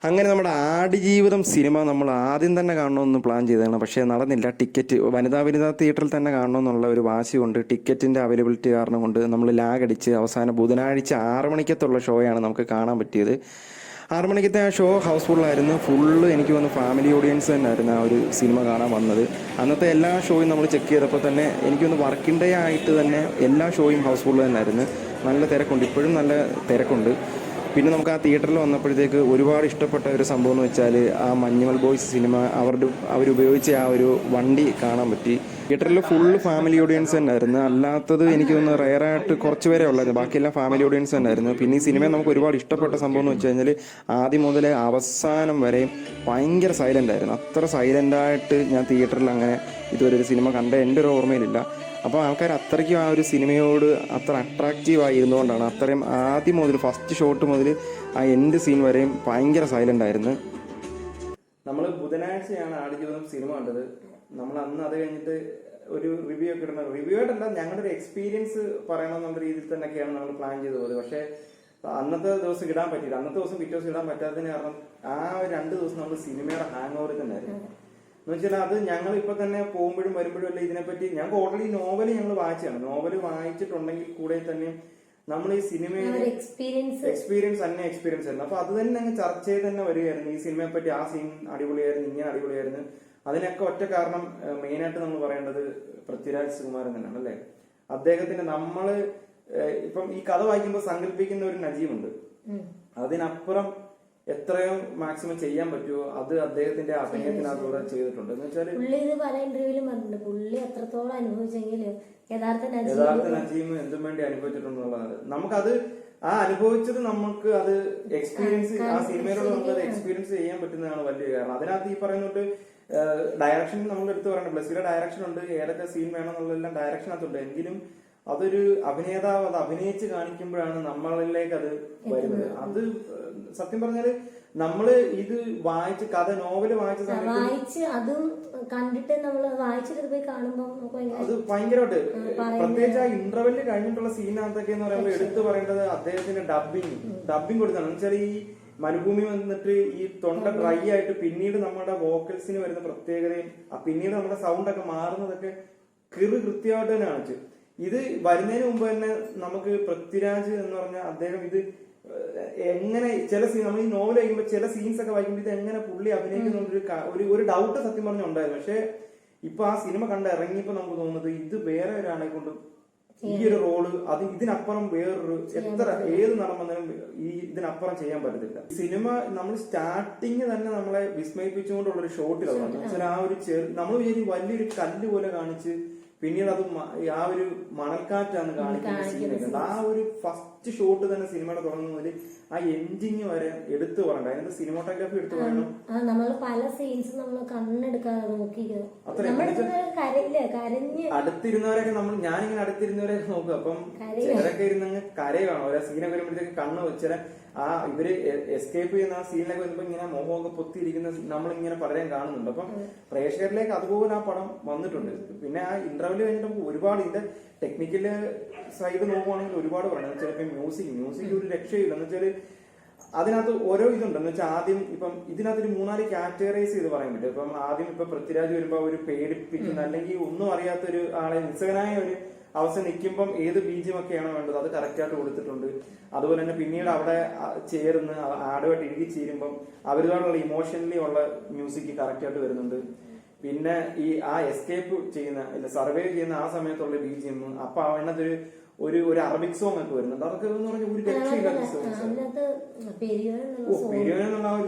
അങ്ങനെ നമ്മുടെ ആടുജീവിതം സിനിമ നമ്മൾ ആദ്യം തന്നെ കാണണമെന്ന് പ്ലാൻ ചെയ്തതാണ്. പക്ഷേ നടന്നില്ല. ടിക്കറ്റ് വനിതാ തിയേറ്ററിൽ തന്നെ കാണണമെന്നുള്ള ഒരു വാശി കൊണ്ട് ടിക്കറ്റിൻ്റെ അവൈലബിലിറ്റി കാരണം കൊണ്ട് നമ്മൾ ലാഗ് അടിച്ച് അവസാനം ബുധനാഴ്ച 6 മണിക്കത്തുള്ള ഷോയാണ് നമുക്ക് കാണാൻ പറ്റിയത്. 6 മണിക്കത്തെ ആ ഷോ ഹൗസ്ഫുള്ളായിരുന്നു. ഫുള്ള് എനിക്ക് തോന്നുന്നു ഫാമിലി ഓഡിയൻസ് തന്നെയായിരുന്നു ആ ഒരു സിനിമ കാണാൻ വന്നത്. അന്നത്തെ എല്ലാ ഷോയും നമ്മൾ ചെക്ക് ചെയ്തപ്പോൾ തന്നെ എനിക്കൊന്ന് വർക്കിംഗ് ഡേ ആയിട്ട് തന്നെ എല്ലാ ഷോയും ഹൗസ്ഫുൾ തന്നെയായിരുന്നു. നല്ല തിരക്കുണ്ട്, ഇപ്പോഴും നല്ല തിരക്കുണ്ട്. പിന്നെ നമുക്ക് ആ തിയേറ്ററിൽ വന്നപ്പോഴത്തേക്ക് ഒരുപാട് ഇഷ്ടപ്പെട്ട ഒരു സംഭവം എന്ന് വെച്ചാൽ ആ മഞ്ഞുമൽ ബോയ്സ് സിനിമ അവരുപയോഗിച്ച ആ ഒരു വണ്ടി കാണാൻ പറ്റി. തിയേറ്ററിൽ ഫുള്ള് ഫാമിലി ഓഡിയൻസ് തന്നെയായിരുന്നു. അല്ലാത്തത് എനിക്ക് തോന്നുന്നു റയറായിട്ട് കുറച്ച് പേരെ ഉള്ളായിരുന്നു, ബാക്കിയെല്ലാം ഫാമിലി ഓഡിയൻസ് തന്നെയായിരുന്നു. പിന്നെ ഈ സിനിമ നമുക്ക് ഒരുപാട് ഇഷ്ടപ്പെട്ട സംഭവം എന്ന് വെച്ച് കഴിഞ്ഞാൽ ആദ്യം മുതൽ അവസാനം വരെയും ഭയങ്കര സൈലൻ്റ് ആയിരുന്നു. അത്ര സൈലൻ്റായിട്ട് ഞാൻ തിയേറ്ററിൽ അങ്ങനെ ഇതുവരെ ഒരു സിനിമ കണ്ട എൻ്റെ ഒരു ഓർമ്മയിലില്ല. അപ്പോൾ ആൾക്കാർ അത്രയ്ക്കും ആ ഒരു സിനിമയോട് അത്ര അട്രാക്റ്റീവായി ഇരുന്നുകൊണ്ടാണ് അത്രയും ആദ്യം മുതൽ ഫസ്റ്റ് ഷോട്ട് മുതൽ ആ എൻഡ് സീൻ വരെയും ഭയങ്കര സൈലൻ്റ് ആയിരുന്നു. നമ്മൾ ബുധനാഴ്ചയാണ് ആടുജീവിതം സിനിമ കണ്ടത്. നമ്മൾ അന്ന് അത് കഴിഞ്ഞിട്ട് ഒരു റിവ്യൂ ഒക്കെ ഇടുന്നത്, റിവ്യൂ ആയിട്ടല്ല, ഞങ്ങളുടെ ഒരു എക്സ്പീരിയൻസ് പറയണമെന്നുള്ള രീതിയിൽ തന്നെയൊക്കെയാണ് നമ്മൾ പ്ലാൻ ചെയ്ത് പോയത്. പക്ഷേ അന്നത്തെ ദിവസം ഇടാൻ പറ്റിയില്ല. അന്നത്തെ ദിവസം പിറ്റേ ദിവസം ഇടാൻ പറ്റാത്തതിന് കാരണം ആ 2 ദിവസം നമ്മൾ സിനിമയുടെ ഹാങ് ഓവറിൽ തന്നെ ആയിരുന്നു. എന്ന് വെച്ചാൽ അത് ഞങ്ങൾ ഇപ്പൊ തന്നെ പോകുമ്പോഴും വരുമ്പോഴും അല്ല ഇതിനെപ്പറ്റി ഞങ്ങൾക്ക് ഓൾറെഡി നോവൽ ഞങ്ങൾ വായിച്ചാണ്. നോവൽ വായിച്ചിട്ടുണ്ടെങ്കിൽ കൂടെ തന്നെ നമ്മൾ ഈ സിനിമയുടെ എക്സ്പീരിയൻസ് തന്നെ എക്സ്പീരിയൻസ് ആയിരുന്നു. അപ്പൊ അത് തന്നെ അങ്ങ് ചർച്ച ചെയ്ത് തന്നെ വരികയായിരുന്നു. ഈ സിനിമയെ പറ്റി ആ സീൻ അടിപൊളിയായിരുന്നു, ഇങ്ങനെ അടിപൊളിയായിരുന്നു. അതിനൊക്കെ ഒറ്റ കാരണം മെയിനായിട്ട് നമ്മൾ പറയേണ്ടത് പൃഥ്വിരാജ് സുകുമാരൻ തന്നെയാണ് അല്ലേ. അദ്ദേഹത്തിന്റെ നമ്മള് ഇപ്പം ഈ കഥ വായിക്കുമ്പോൾ സങ്കല്പിക്കുന്ന ഒരു നജീമുണ്ട്. അതിനപ്പുറം എത്രയോ മാക്സിമം ചെയ്യാൻ പറ്റുമോ അത് അദ്ദേഹത്തിന്റെ അഭിനയത്തിനകത്തൂടെ ചെയ്തിട്ടുണ്ട്. എന്ന് വെച്ചാൽ പുള്ളി ഇത് പല ഇന്റർവ്യൂവിലും പറഞ്ഞിട്ടുണ്ട്, പുള്ളി എത്രത്തോളം അനുഭവിച്ചെങ്കിൽ യഥാർത്ഥ നജീം എന്തും വേണ്ടി അനുഭവിച്ചിട്ടുണ്ടെന്നുള്ളത് നമുക്കത് ആ അനുഭവിച്ചത് നമുക്ക് അത് എക്സ്പീരിയൻസ് ആ സിനിമയിലൂടെ നമുക്കത് എക്സ്പീരിയൻസ് ചെയ്യാൻ പറ്റുന്നതാണ് വലിയ കാരണം. അതിനകത്ത് ഈ പറയുന്നുണ്ട് ഡയറക്ഷൻ നമ്മൾ എടുത്ത് പറയണം. ബ്ലസ്സിയുടെ ഡയറക്ഷൻ ഉണ്ട്, ഏതൊക്കെ സീൻ വേണം എന്നുള്ളതെല്ലാം ഡയറക്ഷനകത്തുണ്ട്. എങ്കിലും അതൊരു അഭിനേതാവ് അത് അഭിനയിച്ച് കാണിക്കുമ്പോഴാണ് നമ്മളിലേക്ക് അത് വരുന്നത്. അത് സത്യം പറഞ്ഞാല് നമ്മള് ഇത് വായിച്ച് കഥ നോവല് വായിച്ച് അതും കണ്ടിട്ട് നമ്മള് വായിച്ചിട്ട് പോയി കാണുമ്പോൾ അത് ഭയങ്കരമായിട്ട് പ്രത്യേകിച്ച് ആ ഇന്റർവെല്ല് കഴിഞ്ഞിട്ടുള്ള സീനകത്തൊക്കെ എന്ന് പറയുമ്പോൾ എടുത്തു പറയേണ്ടത് അദ്ദേഹത്തിന്റെ ഡബിങ് കൊടുത്താണ്. എന്ന് വെച്ചാൽ ഈ മരുഭൂമി വന്നിട്ട് ഈ തൊണ്ട ഡ്രൈ ആയിട്ട് പിന്നീട് നമ്മുടെ വോക്കൽസിന് വരുന്ന പ്രത്യേകതയും പിന്നീട് നമ്മുടെ സൗണ്ട് ഒക്കെ മാറുന്നതൊക്കെ കൃത്യമായിട്ട് തന്നെ കാണിച്ചു. ഇത് വരുന്നതിന് മുമ്പ് തന്നെ നമുക്ക് പൃഥ്വിരാജ് എന്ന് പറഞ്ഞ അദ്ദേഹം ഇത് എങ്ങനെ ചില സീൻ നമ്മൾ ഈ നോവൽ കഴിയുമ്പോൾ ചില സീൻസ് ഒക്കെ വായിക്കുമ്പോൾ ഇത് എങ്ങനെ പുള്ളി അഭിനയിക്കുന്ന ഒരു ഡൗട്ട് സത്യം പറഞ്ഞ ഉണ്ടായിരുന്നു. പക്ഷെ ഇപ്പൊ ആ സിനിമ കണ്ട് ഇറങ്ങിയപ്പോ നമുക്ക് തോന്നുന്നത് ഇത് വേറെ ഒരാളെ കൊണ്ട് ഈ ഒരു റോള് അത് ഇതിനപ്പുറം വേറൊരു ഏത് നടൻ വന്നാലും ഈ ഇതിനപ്പുറം ചെയ്യാൻ പറ്റത്തില്ല. സിനിമ നമ്മൾ സ്റ്റാർട്ടിങ് തന്നെ നമ്മളെ വിസ്മയിപ്പിച്ചുകൊണ്ടുള്ള ഒരു ഷോട്ടിലാണ്. വെച്ചാൽ ആ ഒരു നമ്മൾ വിചാരിക്കും വലിയൊരു കല്ല് പോലെ കാണിച്ച് പിന്നീട് അത് ആ ഒരു മണൽക്കാറ്റാണ് കാണിക്കുന്ന സീനൊക്കെ. ആ ഒരു ഫസ്റ്റ് ഷോട്ട് തന്നെ സിനിമയുടെ തുടങ്ങുന്നതിൽ ആ എൻഡിങ് വരെ എടുത്തു പറയണ്ട. അതിനകത്ത് സിനിമാറ്റോഗ്രാഫി എടുത്തു പറയണം. നമ്മൾ പല സീൻസ് നമ്മൾ കണ്ണെടുക്കാതെ നോക്കിയിരുന്നു. അടുത്തിരുന്നവരൊക്കെ ഞാനിങ്ങനെ അടുത്തിരുന്നവരൊക്കെ നോക്കും. അപ്പം ചിലരൊക്കെ ഇരുന്നങ്ങ് കരയാണ്. ഓരോ സീനൊക്കെ വരുമ്പോഴത്തേക്ക് കണ്ണ് വെച്ചാൽ ആ ഇവര് എസ്കേപ്പ് ചെയ്യുന്ന ആ സീനിലൊക്കെ വരുമ്പോ ഇങ്ങനെ മോഹമൊക്കെ പൊത്തിയിരിക്കുന്ന നമ്മളിങ്ങനെ പലരെയും കാണുന്നുണ്ട്. അപ്പം പ്രേക്ഷകരിലേക്ക് അതുപോലെ ആ പടം വന്നിട്ടുണ്ട്. പിന്നെ ആ ഇന്റർവെല് കഴിഞ്ഞിട്ട് നമുക്ക് ഒരുപാട് ഇതിന്റെ ടെക്നിക്കല് സൈഡ് നോക്കുവാണെങ്കിൽ ഒരുപാട് പറയണം. ചിലപ്പോ മ്യൂസിക് ഒരു രക്ഷയില്ല. എന്ന് വെച്ചാല് അതിനകത്ത് ഓരോ ഇതുണ്ട്. എന്ന് വെച്ചാൽ ആദ്യം ഇപ്പം ഇതിനകത്തൊരു 3-4 കാറ്റഗറൈസ് ചെയ്ത് പറയാൻ പറ്റും. ഇപ്പം ആദ്യം ഇപ്പൊ പൃഥ്വിരാജ് വരുമ്പോ ഒരു പേടിപ്പിക്കുന്ന അല്ലെങ്കിൽ ഒന്നും അറിയാത്തൊരു ആളെ നിസ്സകനായ ഒരു അവസ്ഥ നിൽക്കുമ്പം ഏത് ബീജം ഒക്കെയാണോ വേണ്ടത് അത് കറക്റ്റായിട്ട് കൊടുത്തിട്ടുണ്ട്. അതുപോലെ തന്നെ പിന്നീട് അവിടെ ചേർന്ന് ആടുമായിട്ട് ഇഴുകി ചേരുമ്പം അവരുമായിട്ടുള്ള ഇമോഷണലി ഉള്ള മ്യൂസിക് കറക്റ്റായിട്ട് വരുന്നുണ്ട്. പിന്നെ ഈ ആ എസ്കേപ്പ് ചെയ്യുന്ന സർവൈവ് ചെയ്യുന്ന ആ സമയത്തുള്ള ബീജിയം അപ്പൊ അതിനകത്തൊരു ഒരു അറബിക് സോങ് ഒക്കെ വരുന്നുണ്ട്. അതൊക്കെ എന്ന് പറഞ്ഞാൽ ഒരു രക്ഷയില്ലാത്ത സോങ്സ്.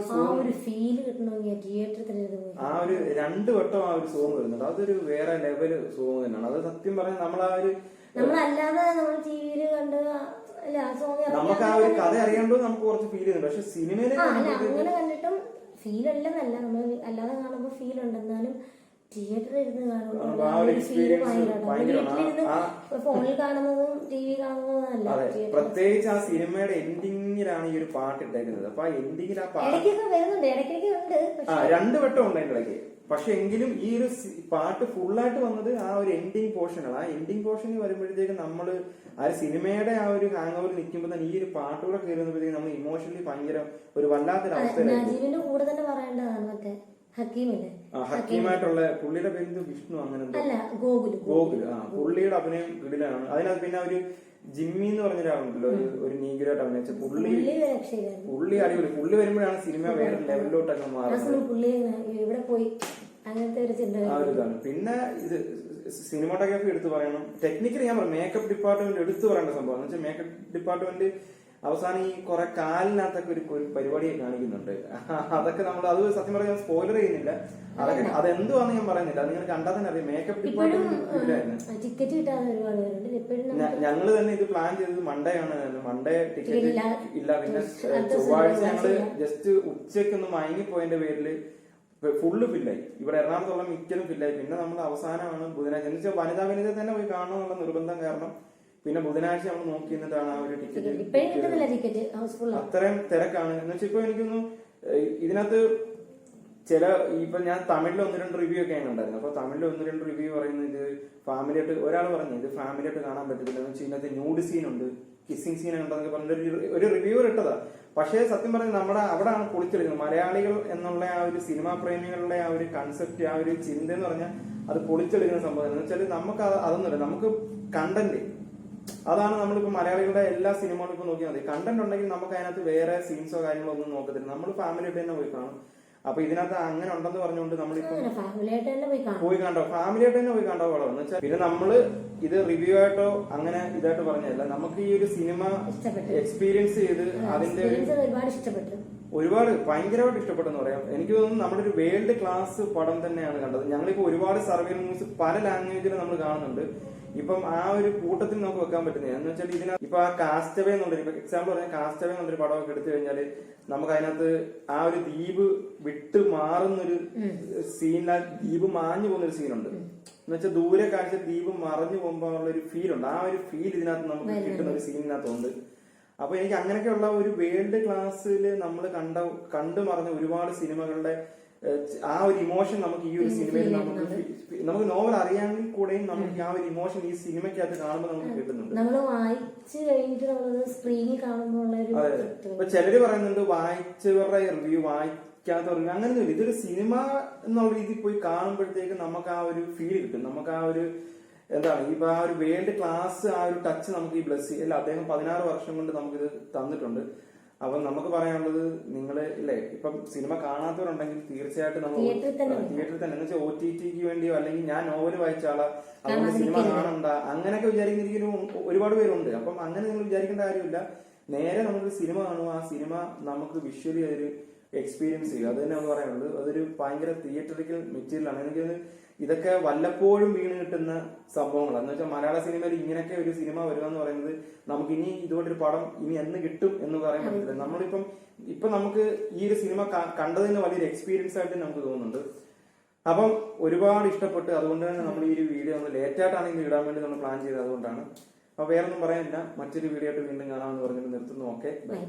ആ ഒരു 2 വട്ടം ആ ഒരു സോങ് വരുന്നുണ്ട്. അതൊരു വേറെ ലെവല് സോങ് തന്നെയാണ്. അത് സത്യം പറഞ്ഞാൽ നമുക്ക് ആ ഒരു കഥ അറിയാണ്ടോ നമുക്ക് കുറച്ച് ഫീൽ ചെയ്യുന്നുണ്ട്. പക്ഷെ സിനിമയിലെ കണ്ടിട്ടും ഫീൽ അല്ലെന്നല്ല, നമ്മൾ അല്ലാതെ കാണുമ്പോ ഫീൽ ഉണ്ട്. എന്നാലും തിയേറ്ററിൽ ഇരുന്ന് ഫോണിൽ കാണുന്നതും ടി വി കാണുന്നതും അല്ല. പ്രത്യേകിച്ച് ആ സിനിമയുടെ എൻഡിങ് എൻഡിങ്ങിലാണ് ഈ ഒരു പാട്ട് ഇട്ടേക്കുന്നത്. അപ്പൊ ആ എൻഡിങ്ങിൽ ആ പാട്ട് ഇടയ്ക്കൊക്കെ വരുന്നുണ്ട്, ഇടയ്ക്കൊക്കെ ഉണ്ട്. ആ 2 വട്ടം ഉണ്ട് അതിന്റെ ഇടയ്ക്ക്. പക്ഷെ എങ്കിലും ഈ ഒരു പാട്ട് ഫുള്ളായിട്ട് വന്നത് ആ ഒരു എൻഡിങ് പോർഷനാണ്. ആ എൻഡിങ് പോർഷനിൽ വരുമ്പോഴത്തേക്ക് നമ്മള് ആ ഒരു സിനിമയുടെ ആ ഒരു ഹാങ് ഓവർ നിൽക്കുമ്പോൾ തന്നെ ഈ ഒരു പാട്ടുകൂടെ കയറുമ്പോഴത്തേക്ക് നമ്മൾ ഇമോഷണലി ഭയങ്കര ഒരു വല്ലാത്തൊരു അവസ്ഥയിലായിരിക്കും. നജീബിന്റെ കൂടെ തന്നെ പറയേണ്ടതാണ് മറ്റേ ഹക്കീമില്ലേ, ഹക്കീമായിട്ടുള്ള പുള്ളിയുടെ പേര് വിഷ്ണു അങ്ങനെ അല്ല ഗോകുല്. പുള്ളിയുടെ അഭിനയം കിടിലാണ്. അതിനകത്ത് പിന്നെ ഒരു ജിമ്മി എന്ന് പറഞ്ഞൊരാളുണ്ടല്ലോ, ഒരു നീഗരായിട്ട് അഭിനയിച്ച പുള്ളി അടിപൊളി. പുള്ളി വരുമ്പോഴാണ് സിനിമ വേറെ ലെവലിലോട്ടൊക്കെ മാറുന്നത്. പുള്ളി ഇവിടെ പോയി അങ്ങനത്തെ ഒരു ചിന്ത. ആ ഒരു ഇതാണ്. പിന്നെ ഇത് സിനിമാറ്റോഗ്രാഫി എടുത്തു പറയണം. ടെക്നിക്കലി ഞാൻ പറയാം, മേക്കപ്പ് ഡിപ്പാർട്ട്മെന്റ് എടുത്തു പറയേണ്ട സംഭവം എന്ന് വെച്ചാൽ മേക്കപ്പ് ഡിപ്പാർട്ട്മെന്റ് അവസാനം ഈ കുറെ കാലിനകത്തൊക്കെ ഒരു പരിപാടിയെ കാണിക്കുന്നുണ്ട്. അതൊക്കെ നമ്മൾ അത് സത്യം പറയാൻ സ്പോയിലർ ചെയ്യുന്നില്ല. അതൊക്കെ അതെന്തുവാന്ന് ഞാൻ പറയുന്നില്ല, നിങ്ങൾ കണ്ടാൽ തന്നെ അറിയാം. മേക്കപ്പ് ഡിപ്പാർട്ട്മെന്റ് ടിക്കറ്റ് കിട്ടാതെ ഒരുപാട് പേരുണ്ട്. ഞങ്ങള് തന്നെ ഇത് പ്ലാൻ ചെയ്തത് മൺഡേ ആണ്. മൺഡേ ടിക്കറ്റ് ഇല്ല. പിന്നെ ചൊവ്വാഴ്ച ഞങ്ങള് ജസ്റ്റ് ഉച്ചയ്ക്ക് ഒന്ന് മയങ്ങിപ്പോയതിന്റെ പേരില് ഫുള്ള് ഫില്ലായി. ഇവിടെ എറണാകുളത്തുള്ള മിക്കലും ഫില്ലായി. പിന്നെ നമ്മൾ അവസാനമാണ് ബുധനാഴ്ച എന്ന് വെച്ചാൽ വനിതാ തന്നെ പോയി കാണണമെന്നുള്ള നിർബന്ധം കാരണം പിന്നെ ബുധനാഴ്ച നമ്മൾ നോക്കി നിന്നിട്ടാണ് ആ ഒരു ടിക്കറ്റ്. അത്രയും തിരക്കാണ് എന്ന് വെച്ചാൽ ഇപ്പൊ എനിക്കൊന്ന് ഇതിനകത്ത് ചില ഇപ്പൊ ഞാൻ തമിഴിൽ 1-2 റിവ്യൂ ഒക്കെ ഉണ്ടായിരുന്നു. അപ്പൊ തമിഴിൽ 1-2 റിവ്യൂ പറയുന്നത് ഇത് ഫാമിലിയായിട്ട്, ഒരാൾ പറഞ്ഞു ഇത് ഫാമിലിയായിട്ട് കാണാൻ പറ്റത്തില്ല എന്ന് വെച്ചാൽ ഇതിനകത്ത് ന്യൂഡ് സീൻ ഉണ്ട്, കിസ്സിംഗ് സീൻ ഉണ്ടെന്നൊക്കെ പറഞ്ഞ ഒരു റിവ്യൂവർ ഇട്ടതാ. പക്ഷേ സത്യം പറഞ്ഞാൽ നമ്മുടെ അവിടെയാണ് പൊളിച്ചെടുക്കുന്നത്. മലയാളികൾ എന്നുള്ള ആ ഒരു സിനിമാ പ്രേമികളുടെ ആ ഒരു കൺസെപ്റ്റ്, ആ ഒരു ചിന്ത എന്ന് പറഞ്ഞാൽ അത് പൊളിച്ചെടുക്കുന്ന സംഭവം എന്ന് വെച്ചാൽ നമുക്ക് അതൊന്നുമില്ല. നമുക്ക് കണ്ടന്റ്, അതാണ് നമ്മളിപ്പോ മലയാളികളുടെ എല്ലാ സിനിമകളും ഇപ്പൊ നോക്കിയാൽ മതി. കണ്ടന്റ് ഉണ്ടെങ്കിൽ നമുക്ക് അതിനകത്ത് വേറെ സീൻസോ കാര്യങ്ങളോ ഒന്നും നോക്കത്തില്ല. നമ്മൾ ഫാമിലിയായിട്ട് തന്നെ പോയി കാണും. അപ്പൊ ഇതിനകത്ത് അങ്ങനെ ഉണ്ടെന്ന് പറഞ്ഞുകൊണ്ട് നമ്മളിപ്പോ പോയി കണ്ടോ, ഫാമിലിയായിട്ട് തന്നെ പോയി കണ്ടോ പടം എന്ന് വെച്ചാൽ. പിന്നെ നമ്മള് ഇത് റിവ്യൂ ആയിട്ടോ അങ്ങനെ ഇതായിട്ട് പറഞ്ഞതല്ല, നമുക്ക് ഈ ഒരു സിനിമ എക്സ്പീരിയൻസ് ചെയ്ത് അതിന്റെ ഒരുപാട് ഭയങ്കരമായിട്ട് ഇഷ്ടപ്പെട്ടെന്ന് പറയാം. എനിക്ക് തോന്നുന്നു നമ്മുടെ ഒരു വേൾഡ് ക്ലാസ് പടം തന്നെയാണ് കണ്ടത്. ഞങ്ങളിപ്പോ ഒരുപാട് സർവൈവൽ മൂവീസ് പല ലാംഗ്വേജിൽ നമ്മൾ കാണുന്നുണ്ട്. ഇപ്പം ആ ഒരു കൂട്ടത്തിൽ നമുക്ക് വെക്കാൻ പറ്റുന്നില്ല എന്ന് വെച്ചാൽ ഇതിനകത്ത് ഇപ്പൊ ആ കാസ്റ്റവേ എന്നുള്ളൊരു, ഇപ്പൊ എക്സാമ്പിൾ പറഞ്ഞാൽ കാസ്റ്റവേ എന്നുള്ളൊരു പടമൊക്കെ എടുത്തു കഴിഞ്ഞാൽ നമുക്ക് അതിനകത്ത് ആ ഒരു ദ്വീപ് വിട്ട് മാറുന്നൊരു സീനിൽ ആ ദ്വീപ് മാഞ്ഞു പോകുന്നൊരു സീനുണ്ട്. എന്ന് വെച്ചാൽ ദൂരെ കാണിച്ച ദ്വീപ് മറഞ്ഞു പോകുമ്പോൾ ഉള്ള ഒരു ഫീൽ ഉണ്ട്. ആ ഒരു ഫീൽ ഇതിനകത്ത് നമുക്ക് കിട്ടുന്ന ഒരു സീനിനകത്തുണ്ട്. അപ്പൊ എനിക്ക് അങ്ങനെയൊക്കെയുള്ള ഒരു വേൾഡ് ക്ലാസ്സിൽ നമ്മൾ കണ്ടു മറഞ്ഞ ഒരുപാട് സിനിമകളുടെ ആ ഒരു ഇമോഷൻ നമുക്ക് ഈ ഒരു സിനിമയിൽ നമുക്ക് നോവൽ അറിയാമെങ്കിൽ കൂടെയും നമുക്ക് ആ ഒരു ഇമോഷൻ ഈ സിനിമയ്ക്കകത്ത് കാണുമ്പോൾ നമുക്ക് കിട്ടുന്നുണ്ട്. അതെ. ഇപ്പൊ ചിലര് പറയുന്നുണ്ട് വായിച്ചവരുടെ റിവ്യൂ, വായിക്കാത്ത റിവ്യൂ, അങ്ങനെയൊന്നുമില്ല. ഇതൊരു സിനിമ എന്നുള്ള രീതിയിൽ പോയി കാണുമ്പോഴത്തേക്ക് നമുക്ക് ആ ഒരു ഫീൽ കിട്ടും. നമുക്ക് ആ ഒരു എന്താണ് ഇപ്പൊ ആ ഒരു വേൾഡ് ക്ലാസ് ആ ഒരു ടച്ച് നമുക്ക് ഈ ബ്ലസ് അല്ല അദ്ദേഹം 16 വർഷം കൊണ്ട് നമുക്കിത് തന്നിട്ടുണ്ട്. അപ്പൊ നമുക്ക് പറയാനുള്ളത് നിങ്ങള് ഇല്ലേ ഇപ്പം സിനിമ കാണാത്തവരുണ്ടെങ്കിൽ തീർച്ചയായിട്ടും നമ്മൾ തിയേറ്ററിൽ തന്നെ എന്ന് വെച്ചാൽ OTTക്ക് വേണ്ടിയോ അല്ലെങ്കിൽ ഞാൻ നോവല് വായിച്ച ആളാ അതുകൊണ്ട് സിനിമ കാണണ്ട അങ്ങനെയൊക്കെ വിചാരിക്കുന്ന ഒരുപാട് പേരുണ്ട്. അപ്പം അങ്ങനെ നിങ്ങൾ വിചാരിക്കേണ്ട കാര്യമില്ല. നേരെ നമുക്ക് സിനിമ കാണുക, ആ സിനിമ നമുക്ക് വിഷ്വലി ഒരു എക്സ്പീരിയൻസ് ചെയ്യുക, അത് തന്നെ നമുക്ക് പറയാനുള്ളത്. അതൊരു ഭയങ്കര തിയേറ്ററിക്കൽ മെറ്റീരിയലാണ്. എനിക്ക് ഇതൊക്കെ വല്ലപ്പോഴും വീണ് കിട്ടുന്ന സംഭവങ്ങളാണ്. എന്ന് വെച്ചാൽ മലയാള സിനിമയിൽ ഇങ്ങനെയൊക്കെ ഒരു സിനിമ വരിക എന്ന് പറയുന്നത് നമുക്ക് ഇനി ഇതുപോലൊരു പടം ഇനി എന്ന് കിട്ടും എന്ന് പറയാൻ പറ്റില്ല. നമ്മളിപ്പം നമുക്ക് ഈ ഒരു സിനിമ കണ്ടതിന് വലിയൊരു എക്സ്പീരിയൻസ് ആയിട്ട് നമുക്ക് തോന്നുന്നുണ്ട്. അപ്പം ഒരുപാട് ഇഷ്ടപ്പെട്ട് അതുകൊണ്ട് തന്നെ നമ്മൾ ഈ ഒരു വീഡിയോ നമ്മൾ ലേറ്റായിട്ടാണെങ്കിൽ ഇടാൻ വേണ്ടി നമ്മൾ പ്ലാൻ ചെയ്തത് അതുകൊണ്ടാണ്. അപ്പൊ വേറൊന്നും പറയാനില്ല. മറ്റൊരു വീഡിയോ ആയിട്ട് വീണ്ടും കാണാമെന്ന് പറഞ്ഞിട്ട് നിർത്തുന്നു. Okay, by.